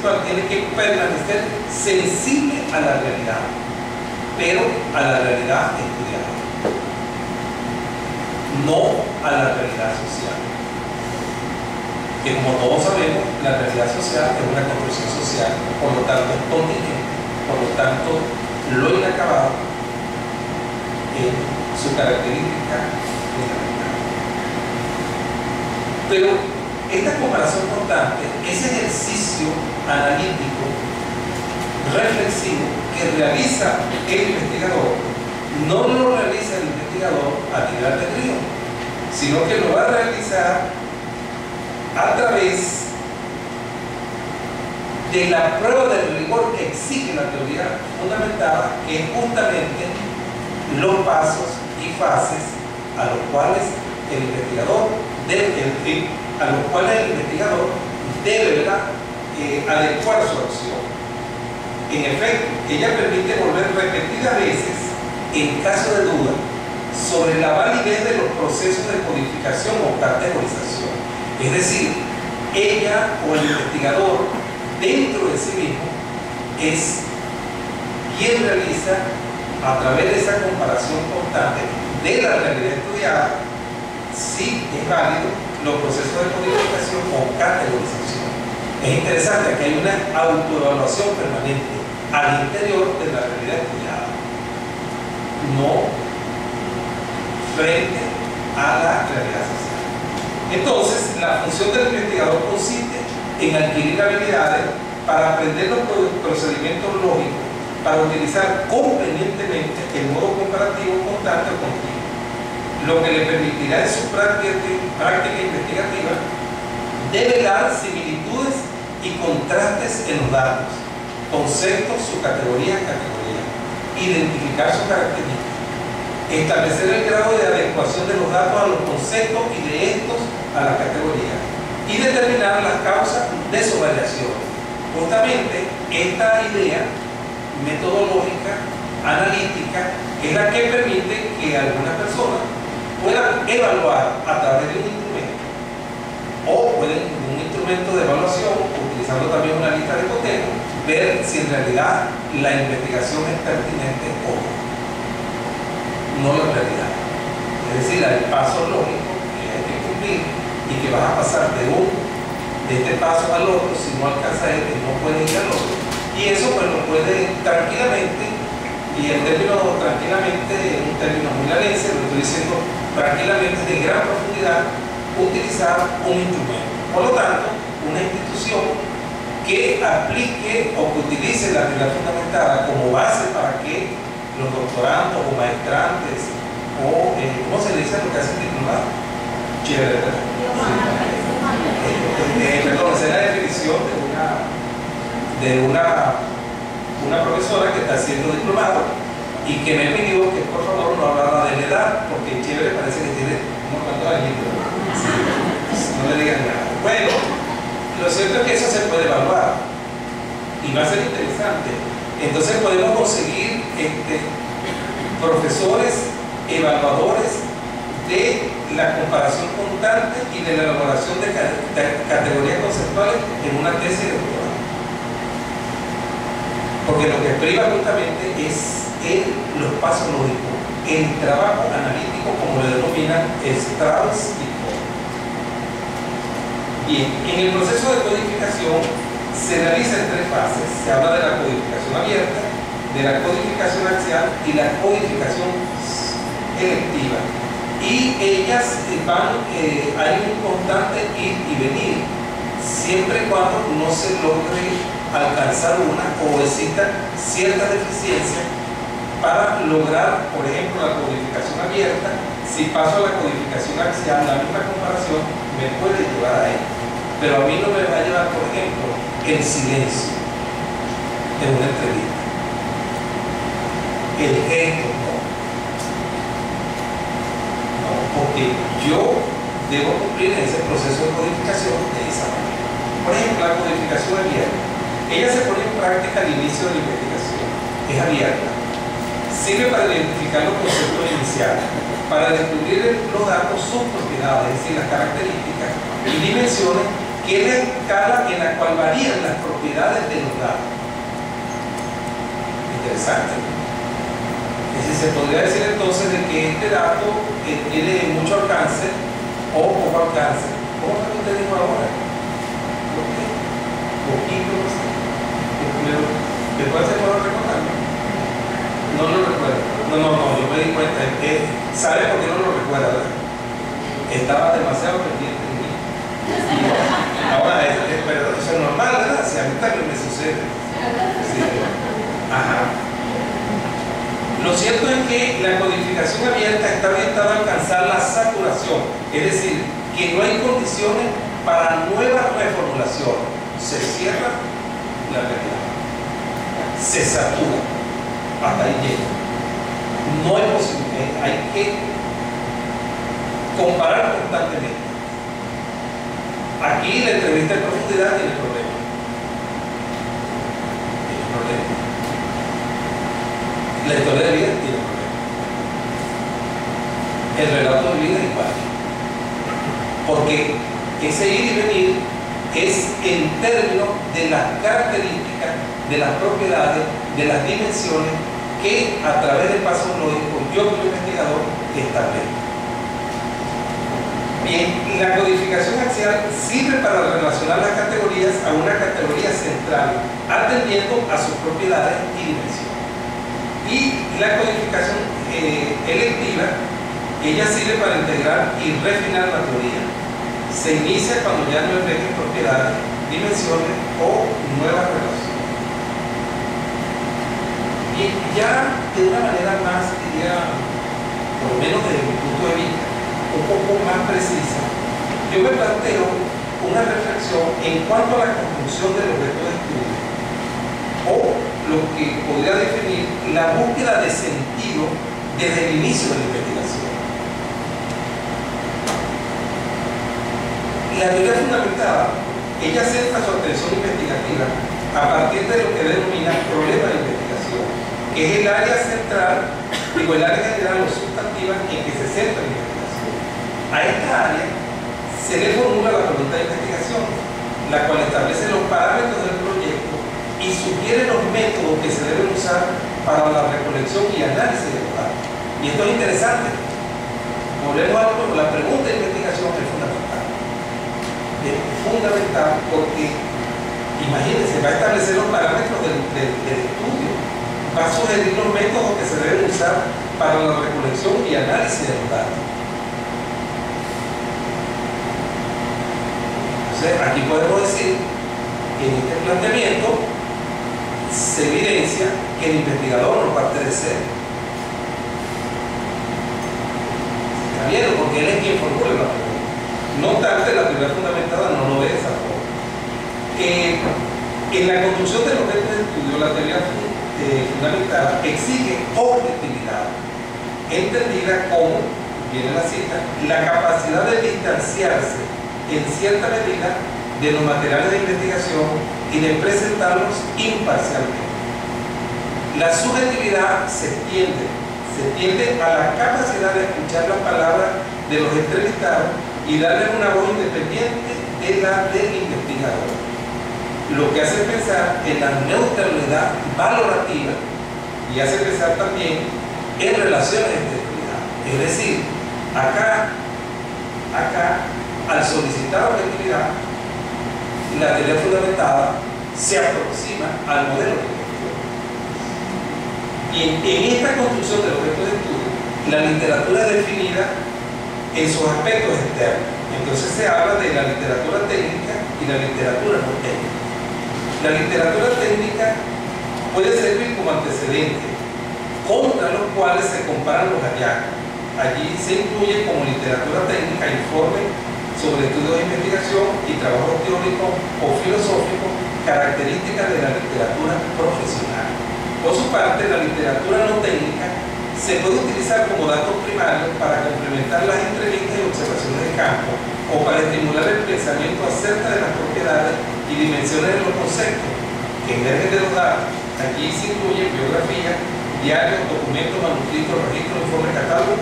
conceptual tiene que permanecer sensible a la realidad, pero a la realidad estudiada, no a la realidad social. Que como todos sabemos, la realidad social es una construcción social, por lo tanto es contingente, por lo tanto lo inacabado en su característica fundamental. Pero esta comparación constante, ese ejercicio analítico, reflexivo que realiza el investigador, no lo realiza el investigador a nivel de río, sino que lo va a realizar a través de la prueba del rigor que exige la teoría fundamentada, que es justamente los pasos y fases a los cuales el investigador debe adecuar su acción. En efecto, ella permite volver repetidas veces, en caso de duda, sobre la validez de los procesos de codificación o categorización. Es decir, ella o el investigador dentro de sí mismo es quien realiza, a través de esa comparación constante de la realidad estudiada, si es válido los procesos de codificación o categorización. Es interesante que hay una autoevaluación permanente al interior de la realidad estudiada, no frente a la realidad social. Entonces, la función del investigador consiste en adquirir habilidades para aprender los procedimientos lógicos, para utilizar convenientemente el modo comparativo constante o continuo, lo que le permitirá en su práctica investigativa develar similitudes y contrastes en los datos, conceptos, subcategorías, categorías, identificar sus características, establecer el grado de adecuación de los datos a los conceptos y de estos a las categorías, y determinar las causas de su variación. Justamente esta idea metodológica, analítica, es la que permite que algunas personas puedan evaluar a través de un instrumento, o pueden un instrumento de evaluación, utilizando también una lista de cotejo, ver si en realidad la investigación es pertinente o no la realidad. Es decir, el paso lógico que hay que cumplir y que vas a pasar de este paso al otro, si no alcanza este, no puedes ir al otro. Y eso pues lo puede tranquilamente, y el término tranquilamente es un término muy larense, lo estoy diciendo tranquilamente, de gran profundidad, utilizar un instrumento. Por lo tanto, una institución que aplique o que utilice la teoría fundamentada como base para que los doctorandos o maestrantes o, ¿cómo se dice lo que hacen diplomados? Chévere, ¿verdad? Perdón, esa es la definición de una profesora que está haciendo diplomado y que me pidió que por favor no hablara de la edad, porque chévere parece que tiene unos cuantos añitos. Sí, no le digan nada. Bueno, lo cierto es que eso se puede evaluar y va a ser interesante. Entonces podemos conseguir profesores, evaluadores de la comparación constante y de la elaboración de categorías conceptuales en una tesis de doctorado. Porque lo que priva justamente es los pasos lógicos, el trabajo analítico, como le denominan Strauss y Ford. Bien, en el proceso de codificación se realiza en tres fases. Se habla de la codificación abierta, de la codificación axial y la codificación electiva. Y ellas hay un constante ir y venir, siempre y cuando no se logre alcanzar una o existan ciertas deficiencias para lograr, por ejemplo, la codificación abierta. Si paso a la codificación axial, la misma comparación me puede llevar a ello, pero a mí no me va a llevar, por ejemplo, el silencio en una entrevista, el gesto, no, porque yo debo cumplir ese proceso de codificación de esa manera. Por ejemplo, la codificación abierta, ella se pone en práctica al inicio de la investigación, es abierta, sirve para identificar los conceptos iniciales, para descubrir los datos, sus propiedades, es decir, las características y dimensiones que es la escala en la cual varían las propiedades de los datos. Interesante. Es decir, se podría decir entonces de que este dato tiene mucho alcance o poco alcance. ¿Cómo es que usted dijo ahora? ¿Por qué? Poquito, no sé. ¿Después se puede recordar? No lo recuerdo. No, yo me di cuenta. ¿Sabe por qué no lo recuerda? ¿Verdad? Estaba demasiado pendiente de mí. Ahora, pero eso es normal, ¿verdad? Si a mí también me sucede. Sí. Ajá. Lo cierto es que la codificación abierta está orientada a alcanzar la saturación, es decir, que no hay condiciones para nuevas reformulaciones. Se cierra la realidad, se satura, hasta ahí llega. No hay posibilidad, hay que comparar constantemente. Aquí la entrevista en profundidad tiene problemas. Tiene problemas. La historia de vida tiene problemas. El relato de vida igual. Porque ese ir y venir es en términos de las características, de las propiedades, de las dimensiones que a través del paso lógico yo como investigador establezco. Bien, la codificación axial sirve para relacionar las categorías a una categoría central, atendiendo a sus propiedades y dimensiones. Y la codificación electiva, ella sirve para integrar y refinar la teoría. Se inicia cuando ya no emergen propiedades, dimensiones o nuevas relaciones. Y ya de una manera más, diría, por lo menos desde mi punto de vista, un poco más precisa, yo me planteo una reflexión en cuanto a la construcción del objeto de estudio, o lo que podría definir la búsqueda de sentido desde el inicio de la investigación. La teoría fundamentada, ella centra su atención investigativa a partir de lo que denomina problema de investigación, que es el área central, el área general o sustantiva en que se centra la investigación. A esta área se le formula la pregunta de investigación, la cual establece los parámetros del proyecto y sugiere los métodos que se deben usar para la recolección y análisis de los datos. Y esto es interesante. Volvemos a la pregunta de investigación es fundamental. Es fundamental porque, imagínense, va a establecer los parámetros del estudio, va a sugerir los métodos que se deben usar para la recolección y análisis de los datos. Entonces, aquí podemos decir que en este planteamiento se evidencia que el investigador no parte de cero. Está bien, porque él es quien formula la pregunta. No obstante, la teoría fundamentada no lo ve de esa forma. En la construcción del objeto de estudio, la teoría fundamentada exige objetividad, entendida como, viene la cita, la capacidad de distanciarse en cierta medida de los materiales de investigación y de presentarlos imparcialmente. La subjetividad se tiende a la capacidad de escuchar las palabras de los entrevistados y darles una voz independiente de la del investigador, lo que hace pensar en la neutralidad valorativa y hace pensar también en relaciones de objetividad. Es decir, acá, al solicitar objetividad, la teoría fundamentada se aproxima al modelo de estudio. Y en esta construcción del objeto de estudio, la literatura es definida en sus aspectos externos. Entonces se habla de la literatura técnica y la literatura no técnica. La literatura técnica puede servir como antecedente contra los cuales se comparan los hallazgos. Allí se incluye como literatura técnica informes sobre estudios de investigación y trabajos teóricos o filosóficos, características de la literatura profesional. Por su parte, la literatura no técnica se puede utilizar como datos primarios para complementar las entrevistas y observaciones de campo o para estimular el pensamiento acerca de las propiedades y dimensiones de los conceptos que emergen de los datos. Aquí se incluyen biografías, diarios, documentos, manuscritos, registros, informes, catálogos